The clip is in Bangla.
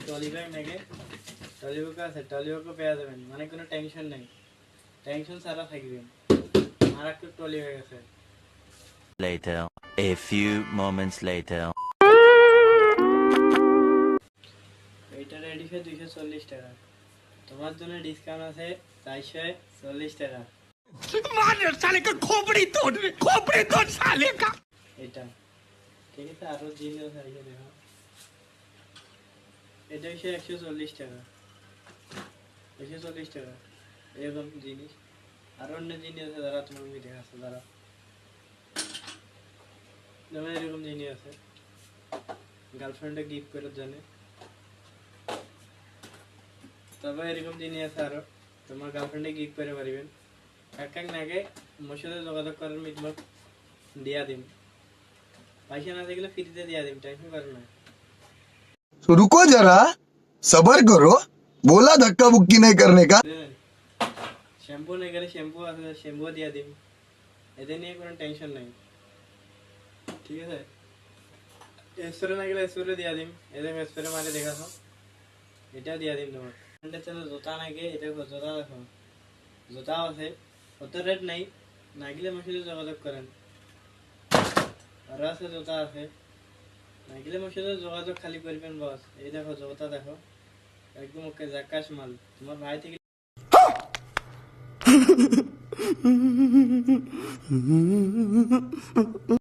ট্রলি ব্যাগ নাকি ট্রলি ব্যাগ আছে, ট্রলি ব্যাগও পেয়ে যাবেন, মানে কোনো টেনশন নেই, টেনশন ছাড়া থাকবেন। আর একটা ট্রলি ব্যাগ আছে। Later, a few moments later. এইটা রেডি হয়ে 240 টাকা, তোমার জন্য ডিসকাউন্ট আছে 440 টাকা। এটা ঠিক আছে, আরো জিনিস আছে দেখো, এটা হচ্ছে 140 টাকা, 140 টাকা এরকম জিনিস। আর অন্য জিনিস আছে যারা তোমার মিলে আছে, যারা যেমন এরকম জিনিস আছে গার্লফ্রেন্ডে গিফট করার জন্য। তবে এরকম জিনিস আছে আরো তোমার গার্লফ্রেন্ডে গিফট করে পারিবেন। কাকাক নাগে মোর সাথে যোগাযোগ করার মিটমাট দিয়া দিম, পয়সা না থাকলে ফ্রিতে দিয়া দিম, টেনশন করো না। तो रुको जरा सबर करो, बोला धक्का बुक्की नहीं करने का। শ্যাম্পু নেই গেলে শ্যাম্পু আছে, শ্যাম্পু দিয়া দিম, এদের নিয়ে কোনো টেনশন নাই, ঠিক আছে। স্প্রে না গেলে স্প্রে দিয়া দিম, এদের স্প্রে মারে দেখাছো, এটা দিয়া দিম তোমার। ফ্রেন্ডের জন্য জুতা নাকি, এটা জুতা দেখো, জুতাও আছে, অত রেট নাই, না গেলে আমার সাথে যোগাযোগ করেন। আরো আছে জুতা আছে, না গেলে আমার সাথে যোগাযোগ খালি করবেন বস। এই দেখো জুতা দেখো, একদম ওকে জাকাশ মাল, তোমার ভাই থেকে